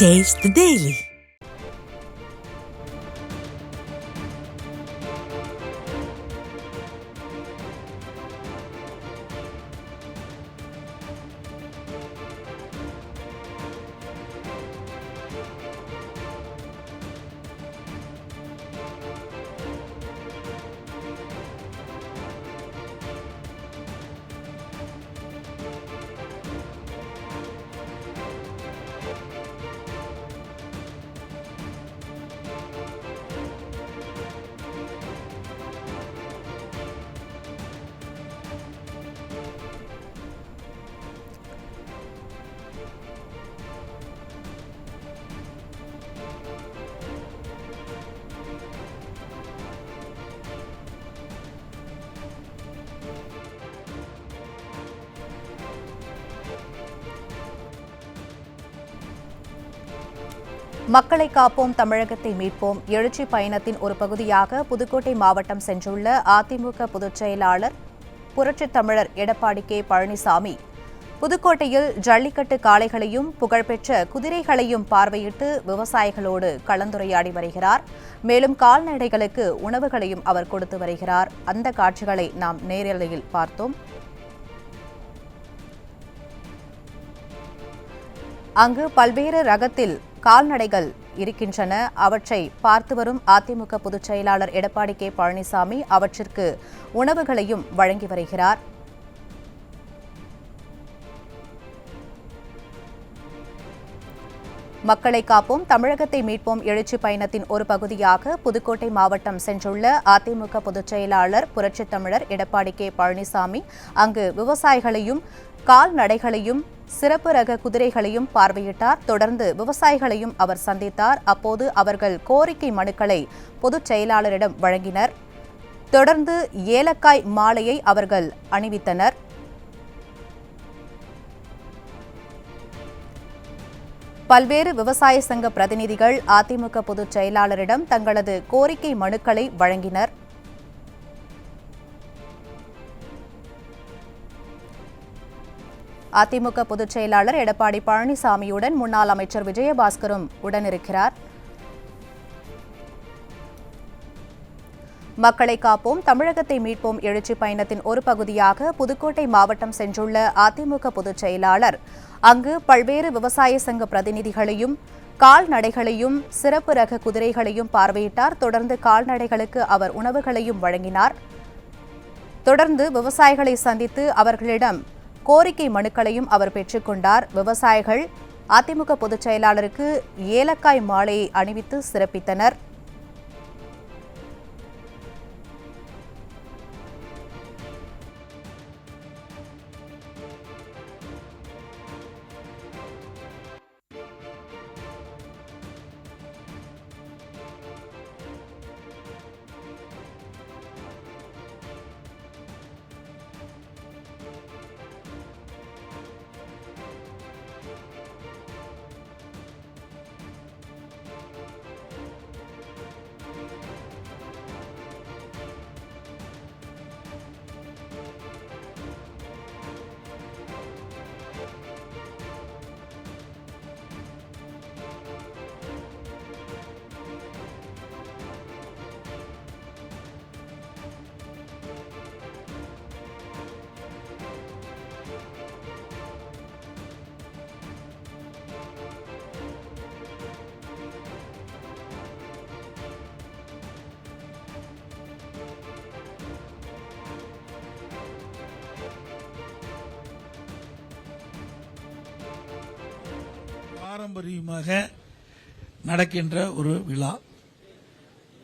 Taste the Daily. மக்களை காப்போம் தமிழகத்தை மீட்போம் எழுச்சி பயணத்தின் ஒரு பகுதியாக புதுக்கோட்டை மாவட்டம் சென்றுள்ள அதிமுக பொதுச் செயலாளர் புரட்சித் தமிழர் எடப்பாடி கே பழனிசாமி புதுக்கோட்டையில் ஜல்லிக்கட்டு காளைகளையும் புகழ்பெற்ற குதிரைகளையும் பார்வையிட்டு விவசாயிகளோடு கலந்துரையாடி வருகிறார். மேலும் கால்நடைகளுக்கு உணவுகளையும் அவர் கொடுத்து வருகிறார். அந்த காட்சிகளை நாம் நேரலையில் பார்த்தோம். அங்கு பல்வேறு ரகத்தில் கால்நடைகள் இருக்கின்றன. அவற்றை பார்த்து வரும் அதிமுக பொதுச் செயலாளர் எடப்பாடி கே பழனிசாமி அவற்றிற்கு உணவுகளையும் வழங்கி வருகிறார். மக்களை காப்போம் தமிழகத்தை மீட்போம் எழுச்சி பயணத்தின் ஒரு பகுதியாக புதுக்கோட்டை மாவட்டம் சென்றுள்ள அதிமுக பொதுச் செயலாளர் புரட்சித் தமிழர் எடப்பாடி கே பழனிசாமி அங்கு விவசாயிகளையும் கால்நடைகளையும் சிறப்பு ரக குதிரைகளையும் பார்வையிட்டார். தொடர்ந்து விவசாயிகளையும் அவர் சந்தித்தார். அப்போது அவர்கள் கோரிக்கை மனுக்களை பொதுச் செயலாளரிடம் வழங்கினர். தொடர்ந்து ஏலக்காய் மாலையை அவர்கள் அணிவித்தனர். பல்வேறு விவசாய சங்க பிரதிநிதிகள் அதிமுக பொதுச் செயலாளரிடம் தங்களது கோரிக்கை மனுக்களை வழங்கினர். அதிமுக பொதுச் செயலாளர் எடப்பாடி பழனிசாமியுடன் முன்னாள் அமைச்சர் விஜயபாஸ்கரும் உடனிருக்கிறார். மக்களை காப்போம் தமிழகத்தை மீட்போம் எழுச்சி பயணத்தின் ஒரு பகுதியாக புதுக்கோட்டை மாவட்டம் சென்றுள்ள அதிமுக பொதுச் செயலாளர் அங்கு பல்வேறு விவசாய சங்க பிரதிநிதிகளையும் கால்நடைகளையும் சிறப்பு ரக குதிரைகளையும் பார்வையிட்டார். தொடர்ந்து கால்நடைகளுக்கு அவர் உணவுகளையும் வழங்கினார். தொடர்ந்து விவசாயிகளை சந்தித்து அவர்களிடம் கோரிக்கை மனுக்களையும் அவர் பெற்றுக்கொண்டார். விவசாயிகள் அதிமுக பொதுச் செயலாளருக்கு ஏலக்காய் மாலையை அணிவித்து சிறப்பித்தனர். பாரம்பரியமாக நடக்கின்ற ஒரு விழா.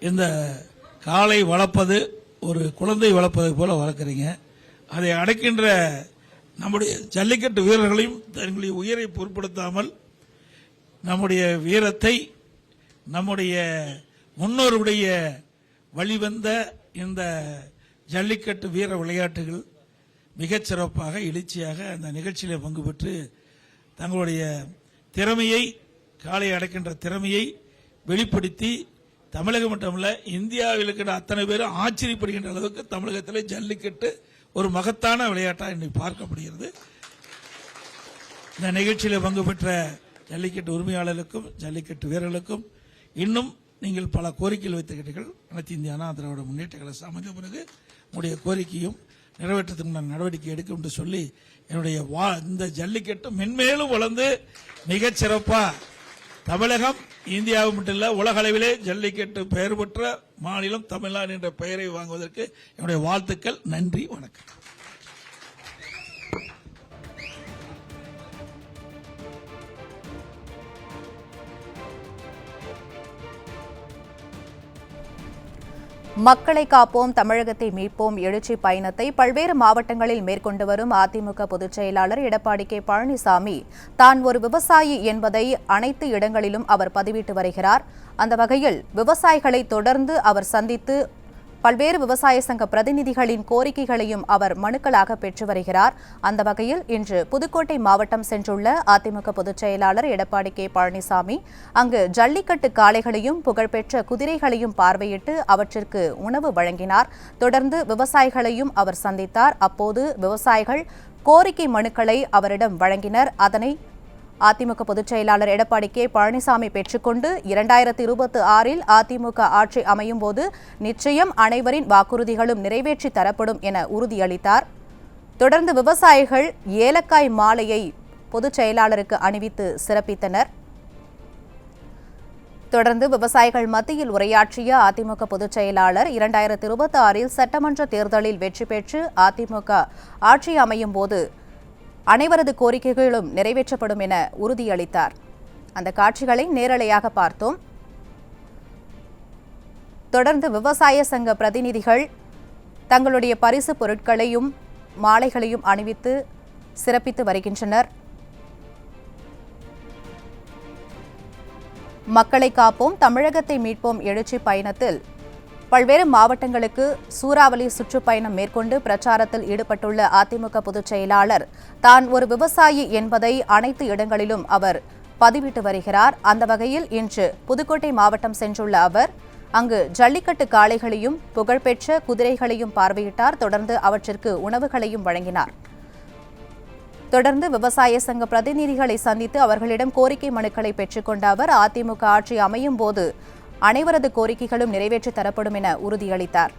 இந்த காளை வளர்ப்பது ஒரு குழந்தை வளர்ப்பதை போல வளர்க்குறீங்க. அதை அடக்கின்ற நம்முடைய ஜல்லிக்கட்டு வீரர்களையும் தங்களுடைய உயிரை பொருட்படுத்தாமல் நம்முடைய வீரத்தை நம்முடைய முன்னோருடைய வழிவந்த இந்த ஜல்லிக்கட்டு வீர விளையாட்டுகள் மிகச் சிறப்பாக எழுச்சியாக அந்த நிகழ்ச்சியில் பங்கு பெற்று தங்களுடைய திறமையை காளை அடக்கின்ற திறமையை வெளிப்படுத்தி தமிழகம் மட்டுமல்ல இந்தியாவில் இருக்கிற அத்தனை பேரும் ஆச்சரியப்படுகின்ற அளவுக்கு தமிழகத்தில் ஜல்லிக்கட்டு ஒரு மகத்தான விளையாட்டாக இன்னைக்கு பார்க்கப்படுகிறது. இந்த நிகழ்ச்சியில் பங்கு பெற்ற ஜல்லிக்கட்டு உரிமையாளர்களுக்கும் ஜல்லிக்கட்டு வீரர்களுக்கும் இன்னும் நீங்கள் பல கோரிக்கைகள் வைத்திருக்கிறீர்கள். அனைத்து இந்திய அண்ணா திராவிட முன்னேற்ற கழகம் அமைந்த பிறகு உங்களுடைய கோரிக்கையும் நிறைவேற்றத்துக்கு நான் நடவடிக்கை எடுக்கும் என்று சொல்லி என்னுடைய இந்த ஜல்லிக்கட்டு மென்மேலும் வளர்ந்து மிகச் சிறப்பா தமிழகம் இந்தியாவும் மட்டுமல்ல உலக அளவிலே ஜல்லிக்கட்டு பெயர் பெற்ற மாநிலம் தமிழ்நாடு என்ற பெயரை வாங்குவதற்கு என்னுடைய வாழ்த்துக்கள். நன்றி, வணக்கம். மக்களை காப்போம் தமிழகத்தை மீட்போம் எழுச்சி பயணத்தை பல்வேறு மாவட்டங்களில் மேற்கொண்டு வரும் அதிமுக பொதுச் செயலாளர் எடப்பாடி கே பழனிசாமி தான் ஒரு விவசாயி என்பதை அனைத்து இடங்களிலும் அவர் பதிவிட்டு வருகிறார். அந்த வகையில் விவசாயிகளை தொடர்ந்து அவர் சந்தித்து பல்வேறு விவசாய சங்க பிரதிநிதிகளின் கோரிக்கைகளையும் அவர் மனுக்களாக பெற்று வருகிறார். அந்த வகையில் இன்று புதுக்கோட்டை மாவட்டம் சென்றுள்ள அதிமுக பொதுச் செயலாளர் எடப்பாடி கே பழனிசாமி அங்கு ஜல்லிக்கட்டு காளைகளையும் புகழ்பெற்ற குதிரைகளையும் பார்வையிட்டு அவற்றிற்கு உணவு வழங்கினார். தொடர்ந்து விவசாயிகளையும் அவர் சந்தித்தார். அப்போது விவசாயிகள் கோரிக்கை மனுக்களை அவரிடம் வழங்கினர். அதனை அதிமுக பொதுச் செயலாளர் எடப்பாடி கே பழனிசாமி பெற்றுக்கொண்டு 2026இல் அதிமுக ஆட்சி அமையும் போது நிச்சயம் அனைவரின் வாக்குறுதிகளும் நிறைவேற்றி தரப்படும் என உறுதியளித்தார். தொடர்ந்து விவசாயிகள் ஏலக்காய் மாலையை பொதுச் செயலாளருக்கு அணிவித்து சிறப்பித்தனர். தொடர்ந்து விவசாயிகள் மத்தியில் உரையாற்றிய அதிமுக பொதுச் செயலாளர் 2026இல் சட்டமன்ற தேர்தலில் வெற்றி பெற்று அதிமுக ஆட்சி அமையும் போது அனைவரது கோரிக்கைகளும் நிறைவேற்றப்படும் என உறுதியளித்தார். அந்த காட்சிகளை நேரலையாக பார்த்தோம். தொடர்ந்து விவசாய சங்க பிரதிநிதிகள் தங்களுடைய பரிசு பொருட்களையும் மாலைகளையும் அணிவித்து சிறப்பித்து வருகின்றனர். மக்களை காப்போம் தமிழகத்தை மீட்போம் எழுச்சி பயணத்தில் பல்வேறு மாவட்டங்களுக்கு சூறாவளி சுற்றுப்பயணம் மேற்கொண்டு பிரச்சாரத்தில் ஈடுபட்டுள்ள அதிமுக பொதுச் செயலாளர் தான் ஒரு விவசாயி என்பதை அனைத்து இடங்களிலும் அவர் பதிவிட்டு வருகிறார். அந்த வகையில் இன்று புதுக்கோட்டை மாவட்டம் சென்றுள்ள அவர் அங்கு ஜல்லிக்கட்டு காளைகளையும் புகழ்பெற்ற குதிரைகளையும் பார்வையிட்டார். தொடர்ந்து அவற்றிற்கு உணவுகளையும் வழங்கினார். தொடர்ந்து விவசாய சங்க பிரதிநிதிகளை சந்தித்து அவர்களிடம் கோரிக்கை மனுக்களை பெற்றுக்கொண்ட அவர் அதிமுக ஆட்சி அமையும் போது அனைவரது கோரிக்கைகளும் நிறைவேற்றி தரப்படும் என உறுதியளித்தார்.